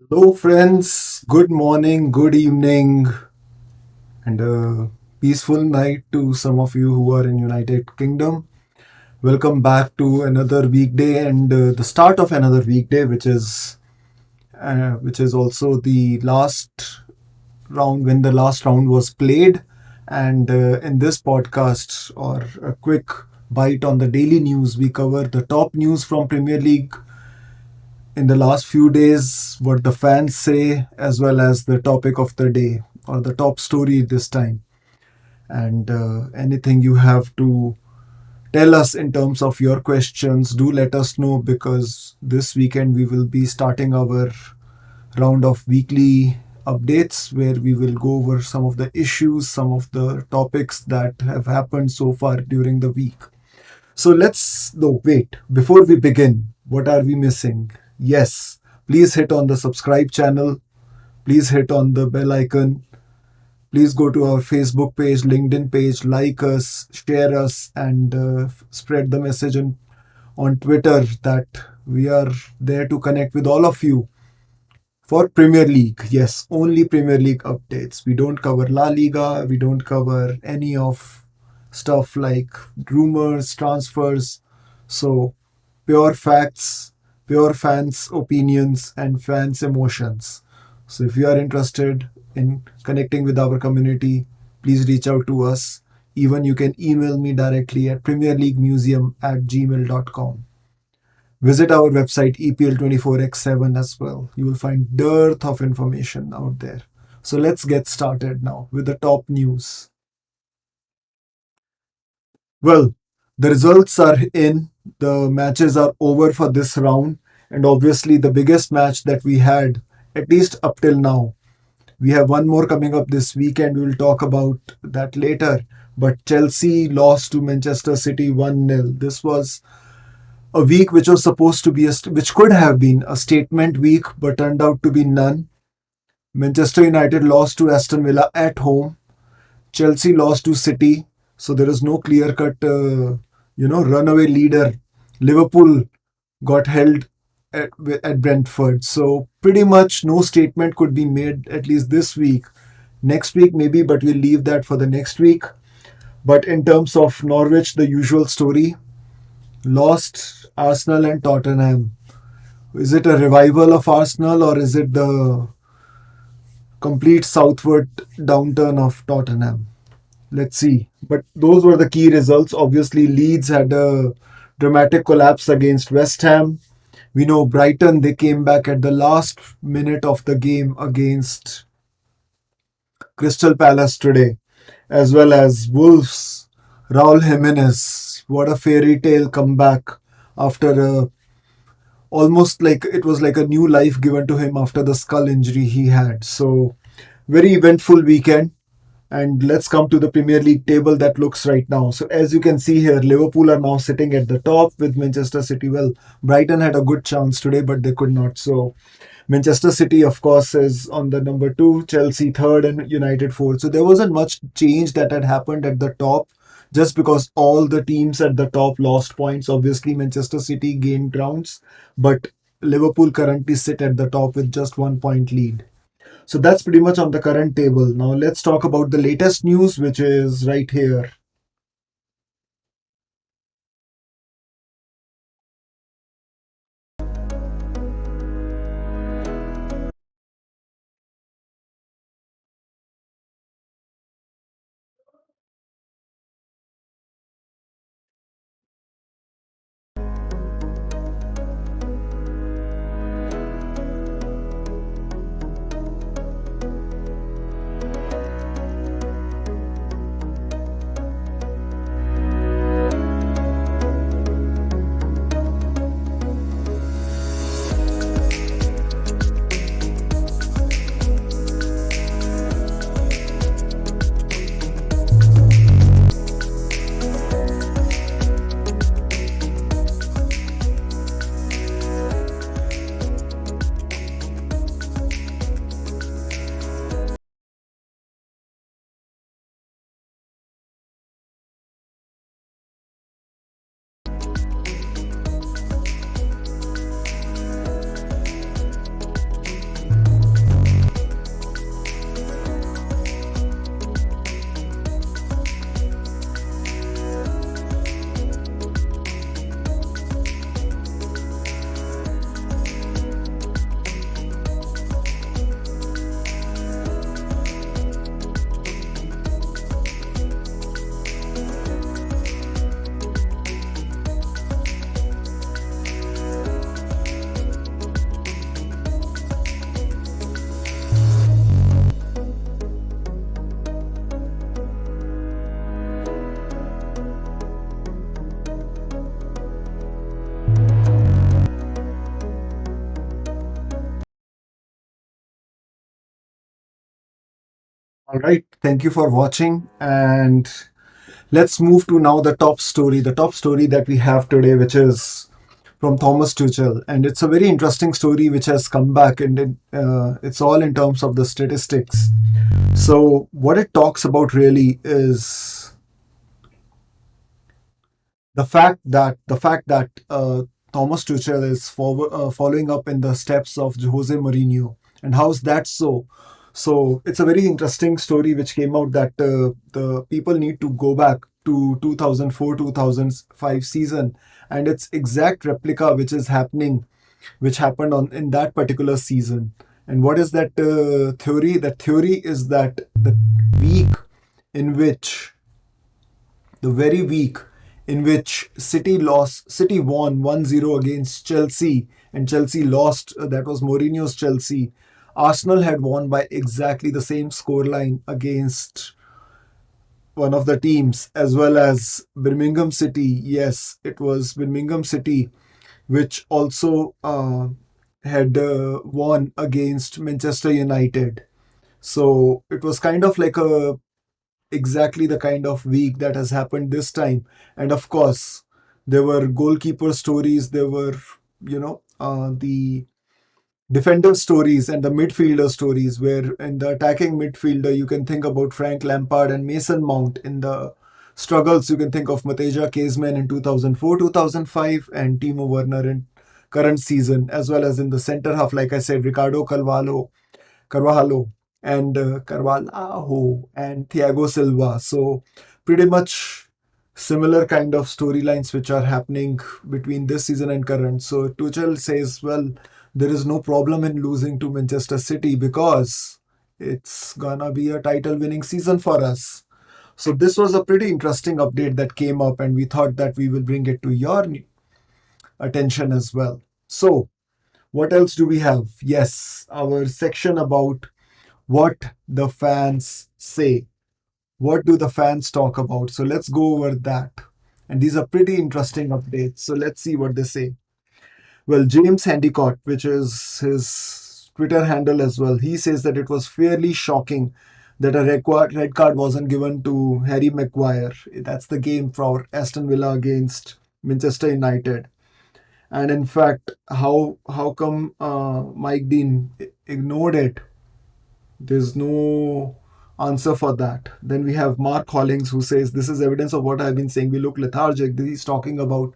Hello, friends. Good morning, good evening, and a peaceful night to some of you who are in United Kingdom. Welcome back to another weekday and the start of another weekday, which is also the last round when the last round was played. And in this podcast or a quick bite on the daily news, we cover the top news from Premier League in the last few days, what the fans say, as well as the topic of the day or the top story this time. And anything you have to tell us in terms of your questions, do let us know because this weekend we will be starting our round of weekly updates where we will go over some of the issues, some of the topics that have happened so far during the week. So let's, no, wait, before we begin, what are we missing? Yes, please hit on the subscribe channel, please hit on the bell icon, please go to our Facebook page, LinkedIn page, like us, share us, and spread the message on Twitter that we are there to connect with all of you for Premier League. Yes, only Premier League updates. We don't cover La Liga, we don't cover any of stuff like rumors, transfers. So, pure facts, pure fans' opinions, and fans' emotions. So, if you are interested in connecting with our community, please reach out to us. Even you can email me directly at premierleaguemuseum@gmail.com. Visit our website EPL24x7 as well. You will find dearth of information out there. So let's get started now with the top news. Well, the results are in, the matches are over for this round, and obviously the biggest match that we had, at least up till now. We have one more coming up this weekend. We'll talk about that later. But Chelsea lost to Manchester City 1-0. This was a week which was supposed to be which could have been a statement week but turned out to be none. Manchester United lost to Aston Villa at home. Chelsea lost to City, so there is no clear cut runaway leader. Liverpool got held at Brentford, so pretty much no statement could be made at least this week. Next week maybe, but we'll leave that for the next week. But in terms of Norwich, the usual story: lost Arsenal and Tottenham. Is it a revival of Arsenal or is it the complete southward downturn of Tottenham? Let's see. But those were the key results. Obviously, Leeds had a dramatic collapse against West Ham. We know Brighton, they came back at the last minute of the game against Crystal Palace today, as well as Wolves. Raul Jimenez, what a fairy tale comeback after a almost like it was like a new life given to him after the skull injury he had. So, very eventful weekend. And let's come to the Premier League table that looks right now. So, as you can see here, Liverpool are now sitting at the top with Manchester City. Well, Brighton had a good chance today, but they could not. So, Manchester City, of course, is on the number two, Chelsea third, and United fourth. So there wasn't much change that had happened at the top just because all the teams at the top lost points. Obviously, Manchester City gained grounds, but Liverpool currently sit at the top with just 1 point lead. So that's pretty much on the current table. Now let's talk about the latest news, which is right here. All right. Thank you for watching. And let's move to now the top story. The top story that we have today, which is from Thomas Tuchel. And it's a very interesting story which has come back, and it's all in terms of the statistics. So, what it talks about really is the fact that Thomas Tuchel is following up in the steps of Jose Mourinho, and how's that so? So it's a very interesting story which came out that the people need to go back to 2004 2005 season, and its exact replica which happened on in that particular season. And what is that theory? That theory is that week in which the very week in which City won 1-0 against Chelsea, and Chelsea lost, that was Mourinho's Chelsea. Arsenal had won by exactly the same scoreline against one of the teams, as well as Birmingham City. Yes, it was Birmingham City, which also had won against Manchester United. So it was kind of like a exactly the kind of week that has happened this time. And of course, there were goalkeeper stories, there were, the defender stories and the midfielder stories, where in the attacking midfielder, you can think about Frank Lampard and Mason Mount. In the struggles, you can think of Mateja Kezman in 2004 2005 and Timo Werner in current season, as well as in the center half, like I said, Ricardo Carvalho and Carvalho and Thiago Silva. So pretty much similar kind of storylines which are happening between this season and current. So Tuchel says, well, there is no problem in losing to Manchester City because it's gonna be a title winning season for us. So this was a pretty interesting update that came up, and we thought that we will bring it to your attention as well. So what else do we have? Yes, our section about what the fans say. What do the fans talk about? So let's go over that. And these are pretty interesting updates. So let's see what they say. Well, James Handicott, which is his Twitter handle as well, he says that it was fairly shocking that a red card wasn't given to Harry Maguire. That's the game for Aston Villa against Manchester United. And in fact, how come Mike Dean ignored it? There's no answer for that. Then we have Mark Hollings who says, this is evidence of what I've been saying. We look lethargic. He's talking about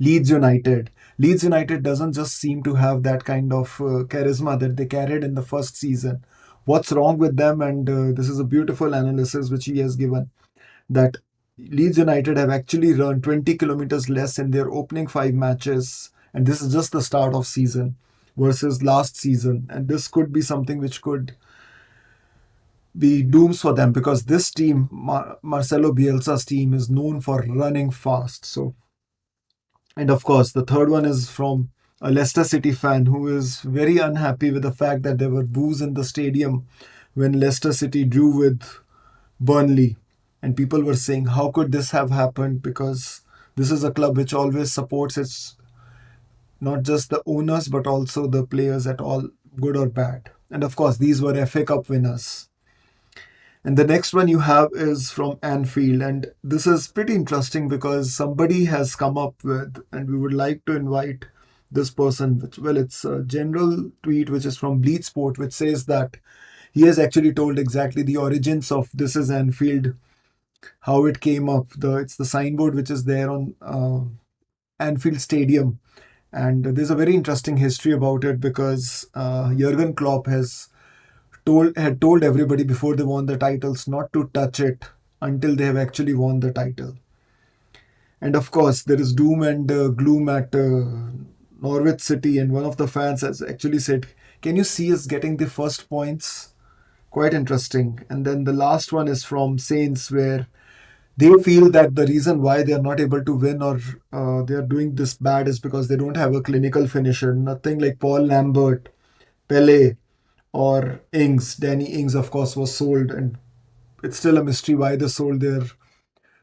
Leeds United. Leeds United doesn't just seem to have that kind of charisma that they carried in the first season. What's wrong with them? And this is a beautiful analysis which he has given, that Leeds United have actually run 20 kilometers less in their opening 5 matches. And this is just the start of season versus last season. And this could be something which could be dooms for them, because this team, Marcelo Bielsa's team, is known for running fast. So, and of course, the third one is from a Leicester City fan who is very unhappy with the fact that there were boos in the stadium when Leicester City drew with Burnley. And people were saying, how could this have happened? Because this is a club which always supports its not just the owners but also the players at all, good or bad. And of course, these were FA Cup winners. And the next one you have is from Anfield. And this is pretty interesting because somebody has come up with, and we would like to invite this person, which, well, it's a general tweet which is from Bleach Sport, which says that he has actually told exactly the origins of This is Anfield, how it came up. It's the signboard which is there on Anfield Stadium. And there's a very interesting history about it because Jurgen Klopp had told everybody before they won the titles not to touch it until they have actually won the title. And of course, there is doom and gloom at Norwich City, and one of the fans has actually said, "Can you see us getting the first points?" Quite interesting. And then the last one is from Saints, where they feel that the reason why they are not able to win, or they are doing this bad, is because they don't have a clinical finisher. Nothing like Paul Lambert, Pele, or Ings. Danny Ings, of course, was sold, and it's still a mystery why they sold their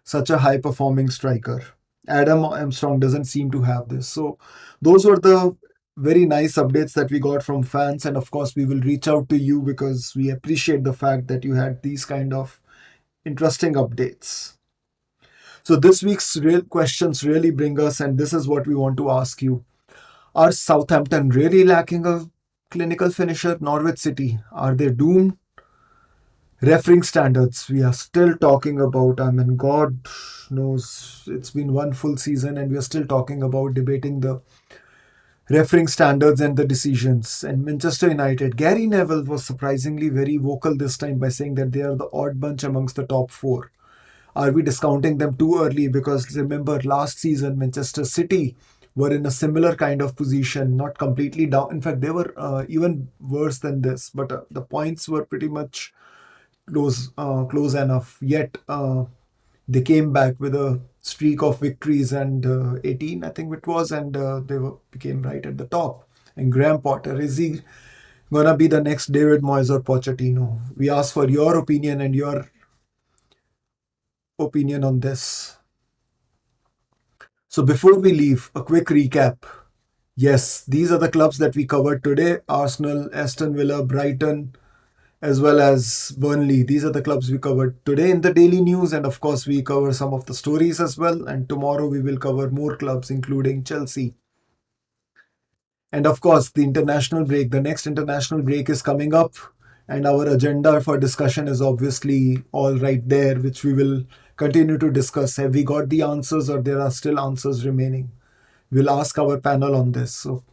such a high performing striker. Adam Armstrong doesn't seem to have this. So those were the very nice updates that we got from fans. And of course, we will reach out to you because we appreciate the fact that you had these kind of interesting updates. So this week's real questions really bring us, and this is what we want to ask you. Are Southampton really lacking a clinical finisher? Norwich City, are they doomed? Refereeing standards, we are still talking about. I mean, God knows it's been one full season, and we are still talking about debating the refereeing standards and the decisions. And Manchester United, Gary Neville was surprisingly very vocal this time by saying that they are the odd bunch amongst the top four. Are we discounting them too early? Because remember, last season, Manchester City were in a similar kind of position, not completely down. In fact, they were even worse than this, but the points were pretty much close enough. Yet they came back with a streak of victories and 18, I think it was, and became right at the top. And Graham Potter, is he gonna be the next David Moyes or Pochettino? We ask for your opinion and your opinion on this. So before we leave, a quick recap. Yes, these are the clubs that we covered today: Arsenal, Aston Villa, Brighton, as well as Burnley. These are the clubs we covered today in the daily news, and of course, we cover some of the stories as well. And tomorrow, we will cover more clubs, including Chelsea. And of course, the international break, the next international break is coming up, and our agenda for discussion is obviously all right there, which we will continue to discuss. Have we got the answers, or there are still answers remaining? We'll ask our panel on this. So,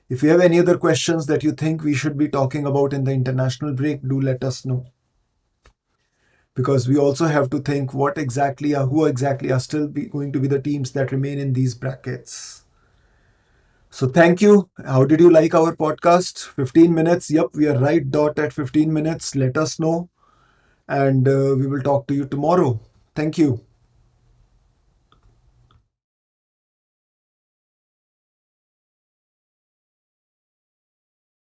if you have any other questions that you think we should be talking about in the international break, do let us know. Because we also have to think who exactly are still going to be the teams that remain in these brackets. So thank you. How did you like our podcast? 15 minutes. Yep, we are right dot at 15 minutes. Let us know. And we will talk to you tomorrow. Thank you.